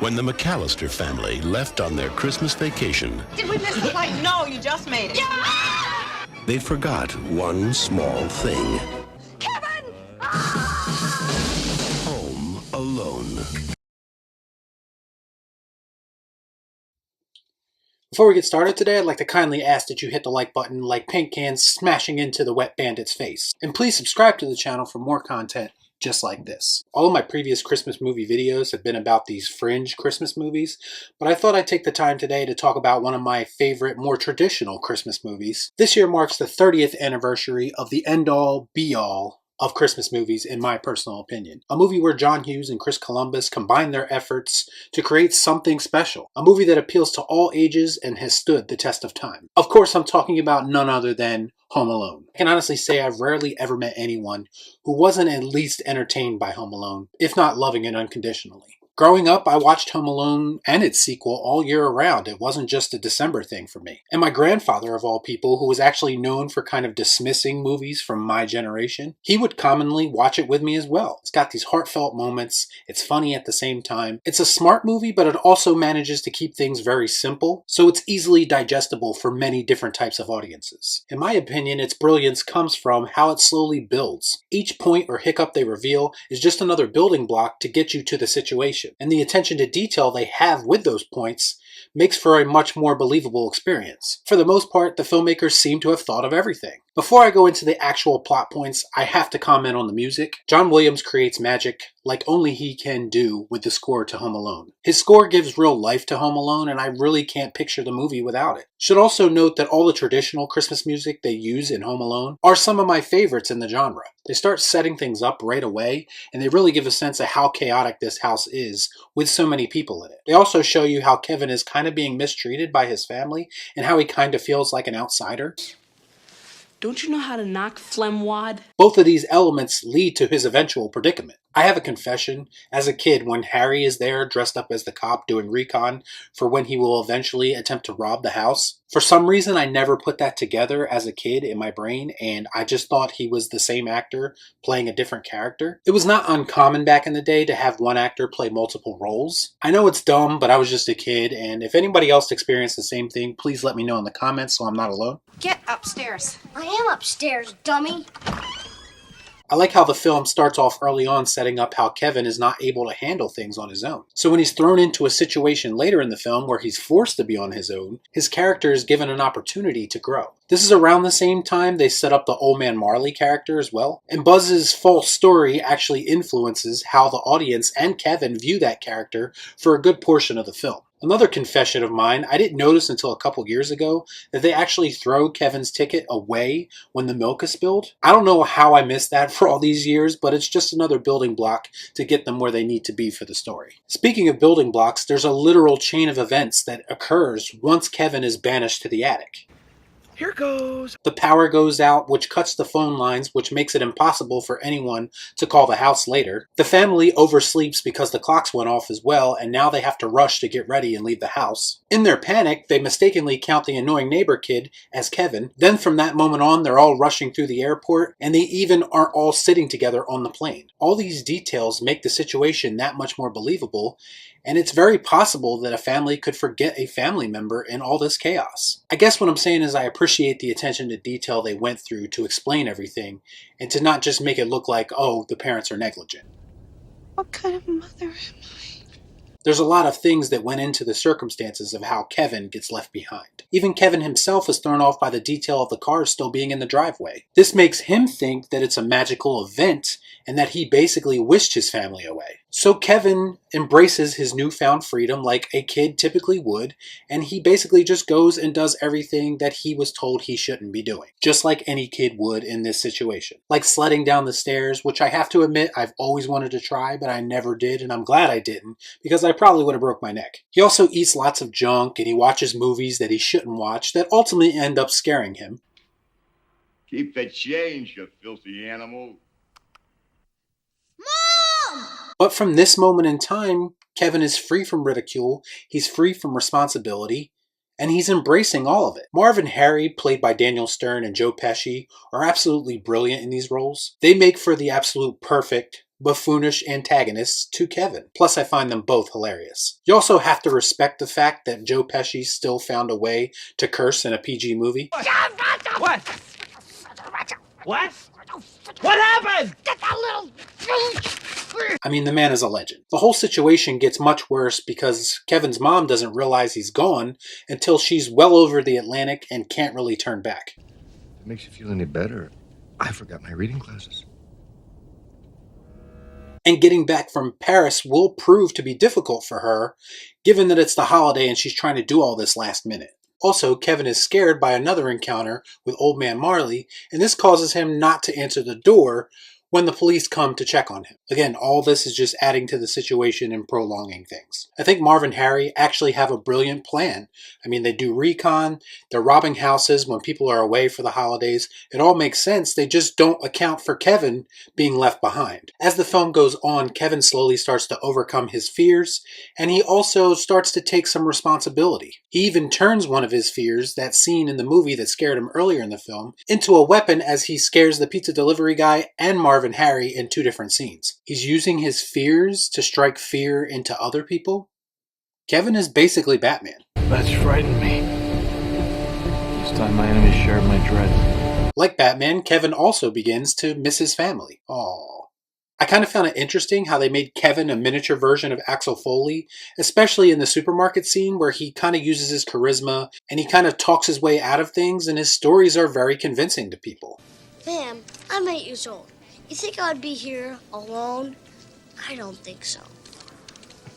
When the McAllister family left on their Christmas vacation, Did we miss the flight? No, you just made it. Yeah! they forgot one small thing. Kevin! Home alone. Before we get started today, I'd like to kindly ask that you hit the like button like paint cans smashing into the wet bandit's face. And please subscribe to the channel for more content just like this. All of my previous Christmas movie videos have been about these fringe Christmas movies, but I thought I'd take the time today to talk about one of my favorite, more traditional Christmas movies. This year marks the 30th anniversary of the end-all, be-all of Christmas movies, in my personal opinion. A movie where John Hughes and Chris Columbus combined their efforts to create something special. A movie that appeals to all ages and has stood the test of time. Of course, I'm talking about none other than Home Alone. I can honestly say I've rarely ever met anyone who wasn't at least entertained by Home Alone, if not loving it unconditionally. Growing up, I watched Home Alone and its sequel all year around. It wasn't just a December thing for me. And my grandfather, of all people, who was actually known for kind of dismissing movies from my generation, he would commonly watch it with me as well. It's got these heartfelt moments. It's funny at the same time. It's a smart movie, but it also manages to keep things very simple, so it's easily digestible for many different types of audiences. In my opinion, its brilliance comes from how it slowly builds. Each point or hiccup they reveal is just another building block to get you to the situation. And the attention to detail they have with those points makes for a much more believable experience. For the most part, the filmmakers seem to have thought of everything. Before I go into the actual plot points, I have to comment on the music. John Williams creates magic like only he can do with the score to Home Alone. His score gives real life to Home Alone, and I really can't picture the movie without it. Should also note that all the traditional Christmas music they use in Home Alone are some of my favorites in the genre. They start setting things up right away, and they really give a sense of how chaotic this house is with so many people in it. They also show you how Kevin is kind of being mistreated by his family and how he kind of feels like an outsider. Don't you know how to knock, phlegmwad? Both of these elements lead to his eventual predicament. I have a confession. As a kid, when Harry is there dressed up as the cop doing recon for when he will eventually attempt to rob the house, for some reason I never put that together as a kid in my brain, and I just thought he was the same actor playing a different character. It was not uncommon back in the day to have one actor play multiple roles. I know it's dumb, but I was just a kid, and if anybody else experienced the same thing, please let me know in the comments so I'm not alone. Get upstairs. I am upstairs, dummy. I like how the film starts off early on setting up how Kevin is not able to handle things on his own. So when he's thrown into a situation later in the film where he's forced to be on his own, his character is given an opportunity to grow. This is around the same time they set up the Old Man Marley character as well. And Buzz's false story actually influences how the audience and Kevin view that character for a good portion of the film. Another confession of mine, I didn't notice until a couple years ago that they actually throw Kevin's ticket away when the milk is spilled. I don't know how I missed that for all these years, but it's just another building block to get them where they need to be for the story. Speaking of building blocks, there's a literal chain of events that occurs once Kevin is banished to the attic. Here goes. The power goes out, which cuts the phone lines, which makes it impossible for anyone to call the house later. The family oversleeps because the clocks went off as well, and now they have to rush to get ready and leave the house. In their panic, they mistakenly count the annoying neighbor kid as Kevin. Then from that moment on, they're all rushing through the airport, and they even aren't all sitting together on the plane. All these details make the situation that much more believable, and it's very possible that a family could forget a family member in all this chaos. I guess what I'm saying is I appreciate the attention to detail they went through to explain everything, and to not just make it look like, oh, the parents are negligent. What kind of mother am I? There's a lot of things that went into the circumstances of how Kevin gets left behind. Even Kevin himself is thrown off by the detail of the car still being in the driveway. This makes him think that it's a magical event and that he basically wished his family away. So Kevin embraces his newfound freedom like a kid typically would, and he basically just goes and does everything that he was told he shouldn't be doing, just like any kid would in this situation. Like sledding down the stairs, which I have to admit I've always wanted to try, but I never did, and I'm glad I didn't, because I probably would have broke my neck. He also eats lots of junk, and he watches movies that he shouldn't watch that ultimately end up scaring him. Keep the change, you filthy animal. But from this moment in time, Kevin is free from ridicule, he's free from responsibility, and he's embracing all of it. Marv and Harry, played by Daniel Stern and Joe Pesci, are absolutely brilliant in these roles. They make for the absolute perfect buffoonish antagonists to Kevin. Plus, I find them both hilarious. You also have to respect the fact that Joe Pesci still found a way to curse in a PG movie. What? What? What happened? I mean, the man is a legend. The whole situation gets much worse because Kevin's mom doesn't realize he's gone until she's well over the Atlantic and can't really turn back. If it makes you feel any better, I forgot my reading classes. And getting back from Paris will prove to be difficult for her, given that it's the holiday and she's trying to do all this last minute. Also, Kevin is scared by another encounter with Old Man Marley, and this causes him not to answer the door when the police come to check on him. Again, all this is just adding to the situation and prolonging things. I think Marv and Harry actually have a brilliant plan. I mean, they do recon, they're robbing houses when people are away for the holidays. It all makes sense, they just don't account for Kevin being left behind. As the film goes on, Kevin slowly starts to overcome his fears, and he also starts to take some responsibility. He even turns one of his fears, that scene in the movie that scared him earlier in the film, into a weapon as he scares the pizza delivery guy and Marv and Harry in 2 different scenes. He's using his fears to strike fear into other people. Kevin is basically Batman. That's frightened me. This time my enemies shared my dread. Like Batman, Kevin also begins to miss his family. Aww. I kind of found it interesting how they made Kevin a miniature version of Axel Foley, especially in the supermarket scene where he kind of uses his charisma and he kind of talks his way out of things, and his stories are very convincing to people. Ma'am, I'm 8 years old. You think I'd be here alone? I don't think so.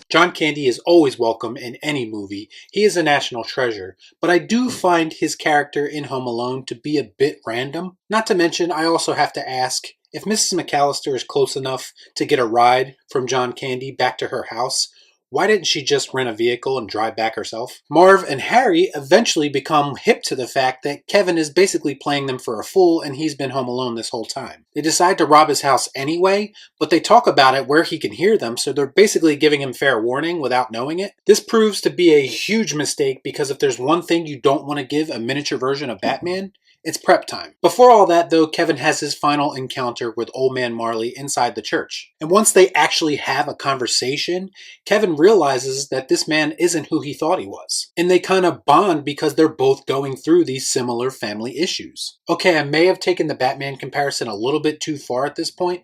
John Candy is always welcome in any movie. He is a national treasure, but I do find his character in Home Alone to be a bit random. Not to mention, I also have to ask, if Mrs. McAllister is close enough to get a ride from John Candy back to her house, why didn't she just rent a vehicle and drive back herself? Marv and Harry eventually become hip to the fact that Kevin is basically playing them for a fool and he's been home alone this whole time. They decide to rob his house anyway, but they talk about it where he can hear them, so they're basically giving him fair warning without knowing it. This proves to be a huge mistake because if there's one thing you don't want to give a miniature version of Batman, it's prep time. Before all that though, Kevin has his final encounter with Old Man Marley inside the church. And once they actually have a conversation, Kevin realizes that this man isn't who he thought he was. And they kind of bond because they're both going through these similar family issues. Okay, I may have taken the Batman comparison a little bit too far at this point,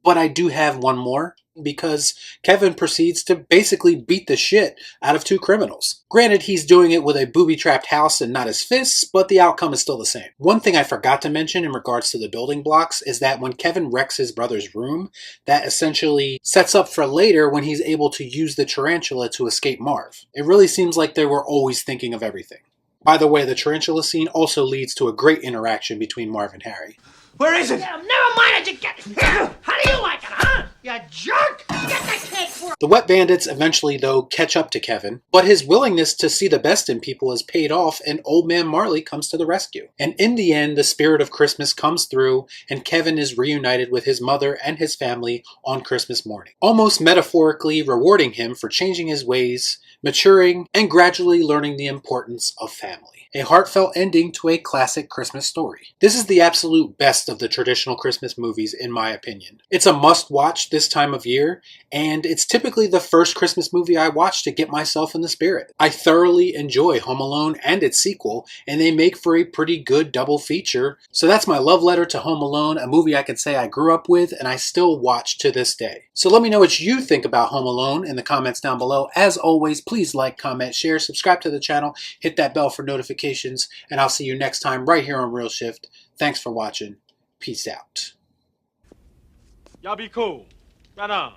but I do have one more, because Kevin proceeds to basically beat the shit out of 2 criminals. Granted, he's doing it with a booby-trapped house and not his fists, but the outcome is still the same. One thing I forgot to mention in regards to the building blocks is that when Kevin wrecks his brother's room, that essentially sets up for later when he's able to use the tarantula to escape Marv. It really seems like they were always thinking of everything. By the way, the tarantula scene also leads to a great interaction between Marv and Harry. Where is it? Never mind it, you get here. How do you like it, huh? You jerk! Get the cake for The wet bandits eventually, though, catch up to Kevin, but his willingness to see the best in people is paid off and Old Man Marley comes to the rescue. And in the end, the spirit of Christmas comes through and Kevin is reunited with his mother and his family on Christmas morning, almost metaphorically rewarding him for changing his ways, maturing, and gradually learning the importance of family. A heartfelt ending to a classic Christmas story. This is the absolute best of the traditional Christmas movies in my opinion. It's a must-watch this time of year, and it's typically the first Christmas movie I watch to get myself in the spirit. I thoroughly enjoy Home Alone and its sequel, and they make for a pretty good double feature. So that's my love letter to Home Alone, a movie I can say I grew up with and I still watch to this day. So let me know what you think about Home Alone in the comments down below. As always, please like, comment, share, subscribe to the channel, hit that bell for notifications, and I'll see you next time right here on Real Shift. Thanks for watching. Peace out. Y'all be cool. Right on.